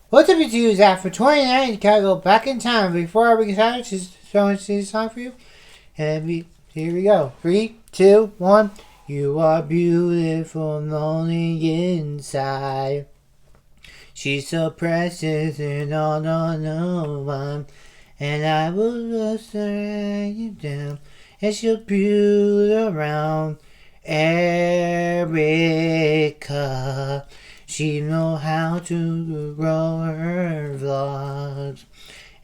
What's up, you Zach for 29? You gotta go back in time before we get started. Just showing this song for you. Here we go. 3, 2, 1. You are beautiful and lonely inside. She's so precious and all on no one. And I will just drag you down. And she'll build around Erica. She know how to grow her vlogs.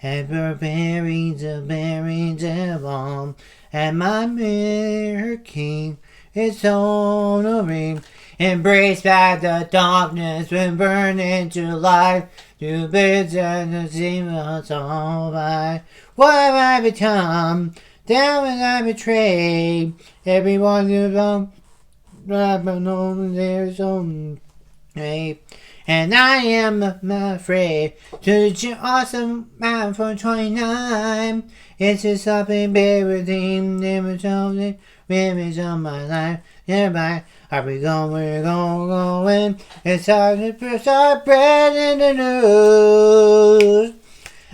And preparing to bury the bomb. And my mirror king is honoring. Embrace by the darkness when burn into life. To bids and the demons all by. What have I become? Down when I betrayed. Everyone you love, but no there's only. And I am afraid to the awesome man for 29. It's just something big with him, never told it, memories of my life. Nearby, are we going, we're going. It's hard to start spreading the news.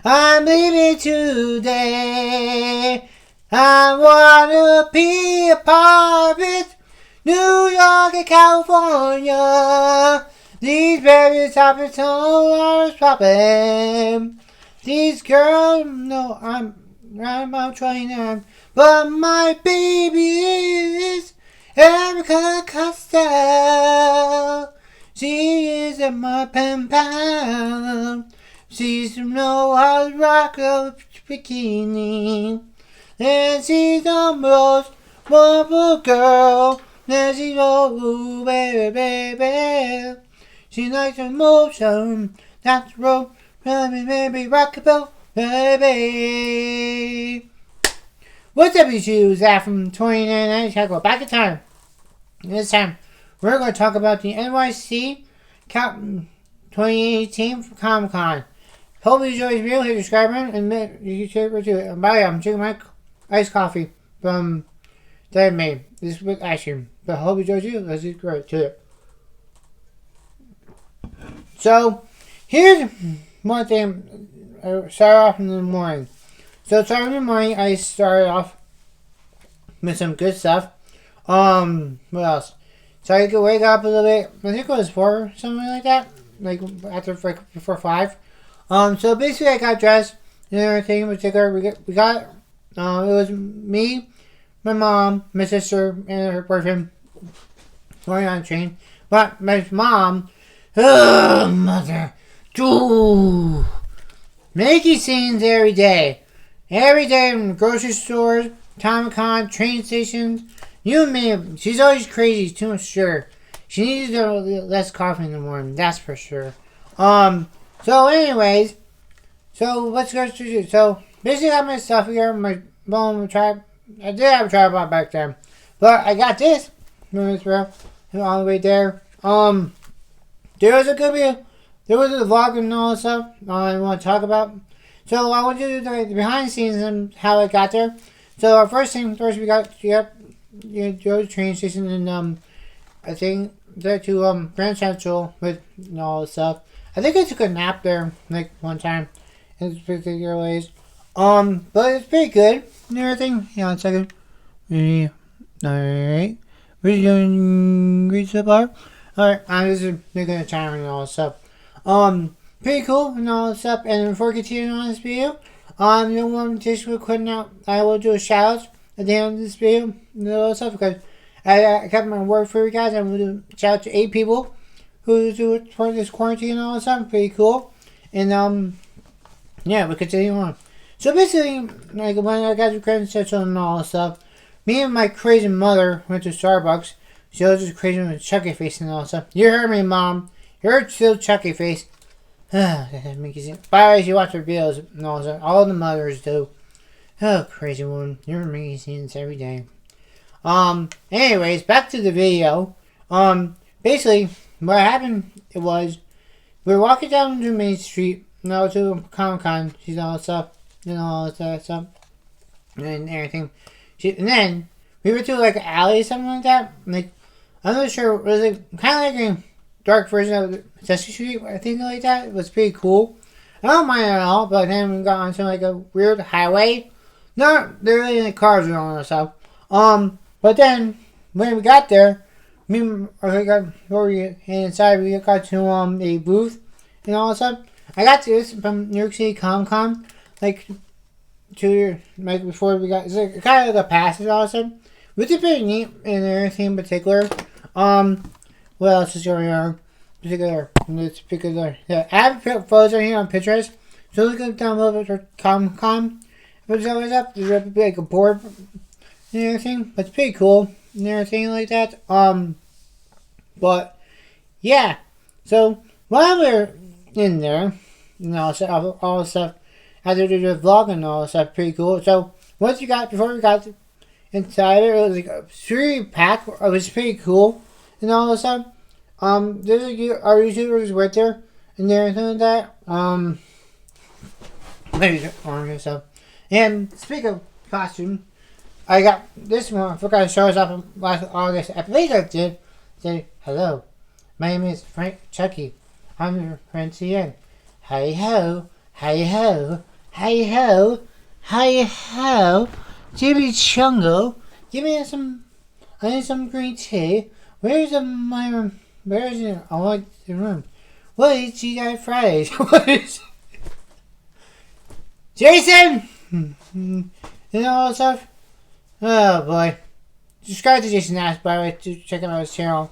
I'm leaving today. I wanna be a part of it. New York and California. These various topics are popping. These girls know I'm about 29. But my baby is Erica Costello. She is in my pen pal. She's no hard rock of bikini. And she's the most wonderful girl. And she's oh baby, baby. She likes emotion. That's the road. Baby, rockabell, baby. What's up, you Zach from 29? Gotta go back in time. This time, we're going to talk about the NYC 2018 Comic Con. Hope you enjoyed this video. Hit the subscribe button and you can share it to it. And by the way, I'm drinking my iced coffee from that I made. This is with ice cream. But I hope you enjoyed it. Let's get right to it. So, here's one thing. I start off in the morning. So, starting in the morning, I started off with some good stuff. What else? So, I could wake up a little bit. I think it was 4 something like that. Like, before 5. So basically, I got dressed and everything in particular. We got, it was me, my mom, my sister, and her boyfriend going on a train. But my mom, mother, making scenes every day. Every day in grocery stores, Comic Con, train stations, you name it. She's always crazy, too much sugar. She needs a little less coffee in the morning, that's for sure. So anyways, so let's go to so basically I got my stuff here, my bone trap. I did have a tripod back then. But I got this. All the way there. There was a good video. There was a vlog and all that stuff I want to talk about. So I want to do the behind the scenes and how I got there. So our first thing first we got go to the train station and I think there to Grand Central with all the stuff. I think I took a nap there like one time in particular ways. But it's pretty good and everything. Yeah, 1 second. Alright. We're doing great so far. Alright, I'm just making a timer and all that stuff. Pretty cool and all that stuff. And before continuing on this video, no one just real quick now, I will do a shout out at the end of this video and all that stuff because I kept my word for you guys. I'm going to do a shout out to 8 people who do it for this quarantine and all that stuff. Pretty cool. And yeah, we'll continue on. So basically, like when I got to Grand Central and all that stuff, me and my crazy mother went to Starbucks. She was just crazy with Chucky face and all that stuff. You heard me, Mom. You heard still Chucky face. By the way, you watch her videos and all that. All the mothers do. Oh, crazy woman. You're making scenes every day. Anyways, back to the video. Basically, what happened was we were walking down to Main Street, to Comic Con, she's all that stuff, all that stuff, and everything. And then we were to like an alley or something like that. Like I'm not sure. It was like kind of like dark version of Sesame Street, I think like that. It was pretty cool. I don't mind it at all, but then we got onto like a weird highway. Not really any cars and all that stuff. But then when we got there, inside we got to a booth and all that stuff. I got to this from New York City Comic Con like 2 years like before we got. It's like kind of like a pass and all that stuff. Which is pretty neat and everything in particular. What else is going on? Particular. Yeah, I have photos on here on Pinterest. So look at download for Comic Con. But it's always up. There's like a board and everything. But it's pretty cool and everything like that. But yeah. So while we're in there, and all the stuff, after the vlog and all the stuff, pretty cool. So once you got before we got inside it was like a pretty packed. It was pretty cool and all the stuff. There's like our YouTubers right there and everything like that. Maybe orange stuff. And speaking of costume, I got this one. I forgot to show us off last August. I believe I did. Say hello. My name is Frank Chucky. I'm your friend CN. Hey ho, hey ho, hey ho, hey ho. Jimmy Chungo, give me some. I need some green tea. Where's my room? Where's it? I want the room. What is GI Fridays? What is Jason? And all that stuff. Oh boy. Subscribe to Jason Ash, by the way, to check out his channel.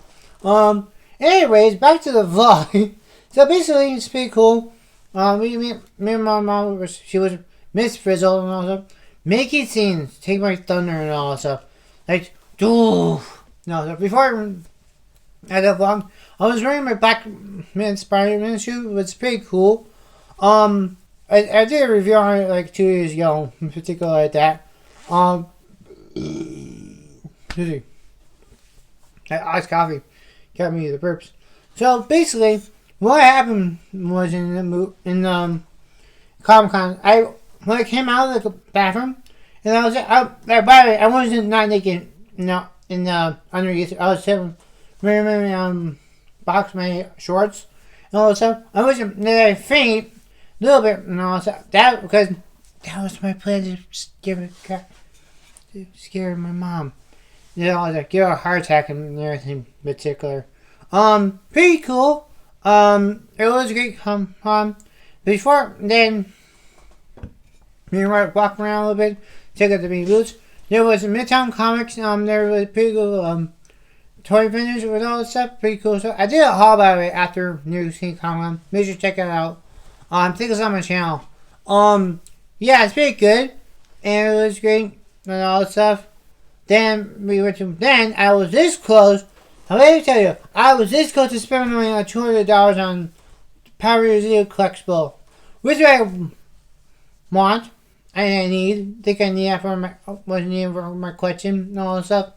Anyways, back to the vlog. So basically, it's pretty cool. Me and my mom she was Miss Frizzle and all that stuff. Making scenes, take my thunder and all that stuff. Like, no. Before I got vlog, I was wearing my Batman Spider-Man suit. It was pretty cool. I did a review on it like 2 years ago, in particular like that. That iced coffee got me the burps. So basically, what happened was in Comic Con, when I came out of the bathroom, and I was by the way, I wasn't not naked, underneath. I was sitting, box my shorts and all that stuff. I wasn't faint a little bit and all that stuff. That because that was my plan to scare my mom. Give her a heart attack and everything in particular. Pretty cool. It was a great before then. We were walking around a little bit, check out the big booths. There was Midtown Comics. There was pretty cool toy vendors with all this stuff. Pretty cool stuff. I did a haul by the way after New York City Comic Con. Make sure to check it out. I think it's on my channel. Yeah, it's pretty good, and it was great and all that stuff. Then we went to. Then I was this close. Let me tell you, I was this close to spending $200 on Power Review Collectible, which I want. I think I need that for my question and all that stuff.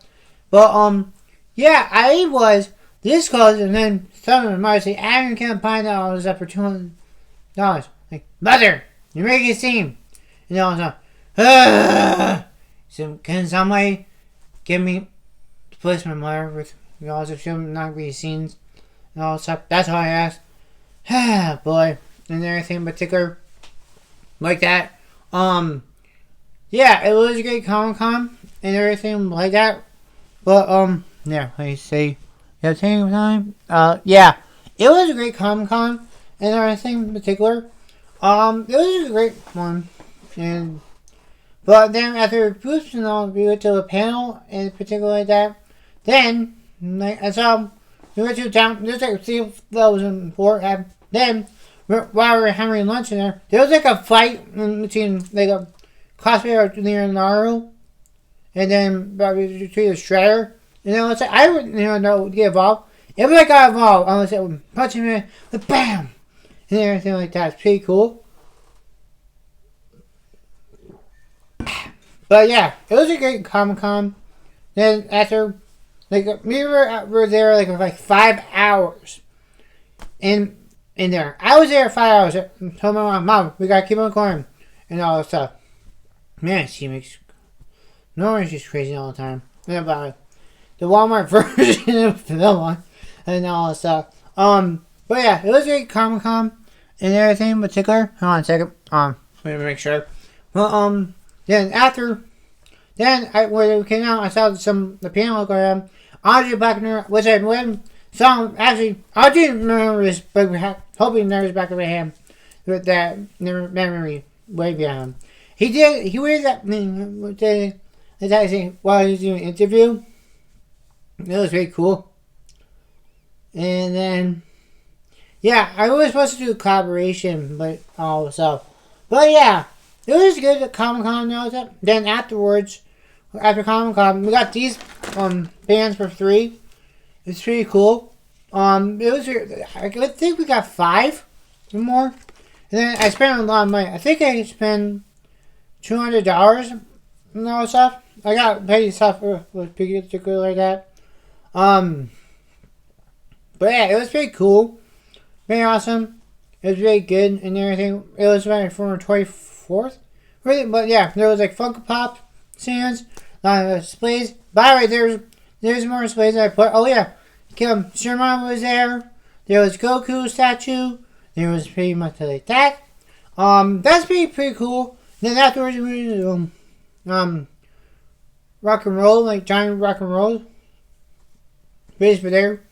But yeah, I was this close, and then someone might say, "Aaron can't buy that all this up for $200." Like, mother, you're making a scene, and all that stuff. So can somebody give me to place my mother with all this should not be scenes and all that stuff? That's all I asked. Boy, and everything in particular like that. Yeah, it was a great Comic Con and everything like that. But yeah, let me see. You have time? Yeah, it was a great Comic Con and everything in particular. It was a great one, but then after booths and all, we went to a panel in particular like that. Then I saw we went to down. There's like 3,004. Then while we were having lunch in there was like a fight between like a cosplayer of Leonardo and then between the Shredder. And then I wouldn't know get involved. If I got involved, I was punching him, like bam, and everything like that. It's pretty cool. But yeah, it was a great Comic Con. Then after, we were there like 5 hours in there. I was there 5 hours. I told my mom, we gotta keep on going and all that stuff. Man, she makes she's crazy all the time. Yeah, about the Walmart version of the one and all that stuff. But yeah, it was a Comic Con and everything in particular. Hold on a second. Let me make sure. Well, then after, when it came out, I saw the panel go around. Andre Buckner, which I went saw actually. I didn't remember this, but hoping there was back of my hand with that memory way behind him. He did. He was that. While he was doing an interview. It was very cool. And then, yeah, I was supposed to do a collaboration, but but yeah, it was good at Comic Con. Then afterwards, after Comic Con, we got these bands for free. It's pretty cool. It was. I think we got 5 or more. And then I spent a lot of money. I think I spent $200 and all stuff. I got paid stuff with particular like that. But yeah, it was pretty cool. Very awesome. It was very good and everything. It was right for 24th. But yeah, there was like Funko Pop stands, a lot of displays. By the way, there's more displays that I put. Oh yeah, Sherman was there. There was Goku statue. There was pretty much like that. That's pretty cool. Then afterwards we rock and roll, like giant rock and roll. Raised for there.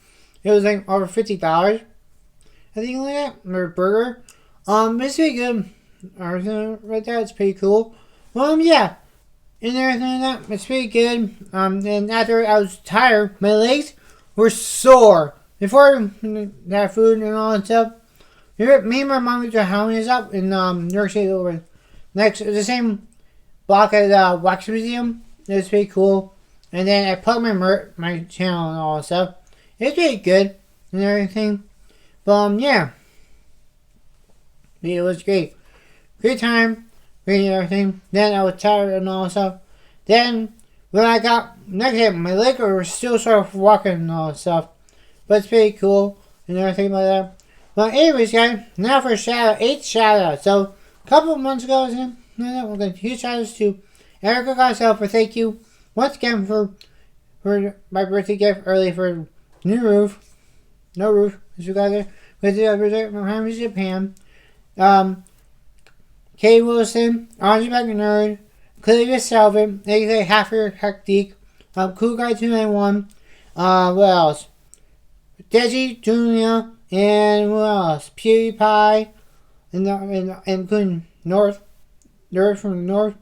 It was like over $50. I think like that. Or burger. It's pretty good. Everything right there, it's pretty cool. Yeah. And everything like that, it's pretty good. And after I was tired, my legs were sore. Before that food and all that stuff, me and my mom went to Halloween up in New York City over next the same block at the Wax Museum. It was pretty cool. And then I put my channel and all that stuff. It's pretty good and everything. But yeah. It was great. Great time. Great everything. Then I was tired and all that stuff. Then when I got next day, my legs were still sort of walking and all that stuff. But it's pretty cool and everything like that. But anyways guys, now for 8 shout outs. So a couple of months ago, we're going to huge shout outs to Erica Garcelle for thank you once again for my birthday gift early for new roof. No roof, as you guys are. With the other behind me, Japan. Kay Wilson, Andre Nerd, Cleavia Selvin, aka Half-Ear Hectic, Cool Guy 291, what else? Deji, Julia, and what else? PewDiePie, and including North from the North,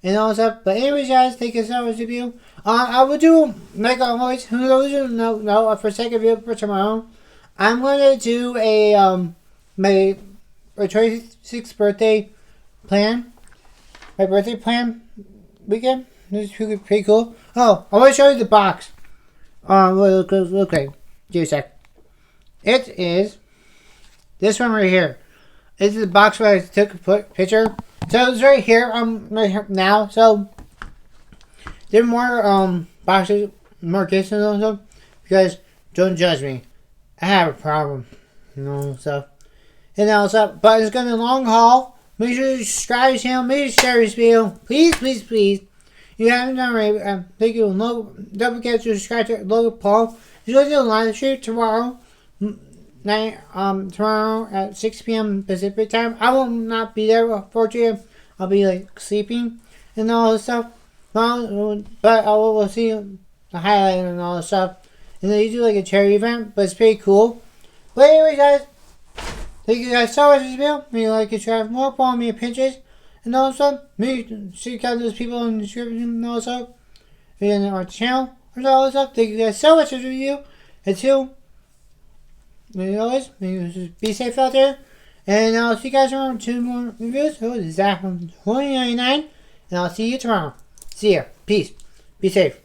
and all that stuff. But anyways, guys, thank you so much of you. I will do, like always, who knows, no, for sake of you, for tomorrow, I'm going to do my 26th birthday plan. My birthday plan weekend. This is pretty cool. Oh, I want to show you the box. Look like. Give a sec. It is this one right here. This is the box where I took a picture. So it's right here. Right here now. So there are more boxes, more cases and stuff. Because don't judge me. I have a problem. Stuff. And all stuff. But it's gonna be a long haul. Make sure you subscribe to the channel. Make sure you share this video. Please, please, please. If you haven't done already, thank you. Don't forget to subscribe to Logan Paul. He's going to do a live stream tomorrow night. Tomorrow at 6 p.m. Pacific time. I will not be there, unfortunately. I'll be like sleeping and all this stuff. But I will see the highlight and all this stuff. And then you do like a charity event, but it's pretty cool. But anyway, guys, thank you guys so much for this video. Maybe like and share more, follow me on Pinterest and all that stuff. Maybe check out those people in the description and all that stuff. And our channel or all that stuff. Thank you guys so much for the video. Until as always, be safe out there. And I'll see you guys around 2 more reviews. So this is Zach from 2099. And I'll see you tomorrow. See ya. Peace. Be safe.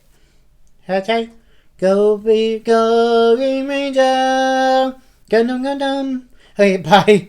Hashtag go Green Ranger. Gundam. Okay, bye.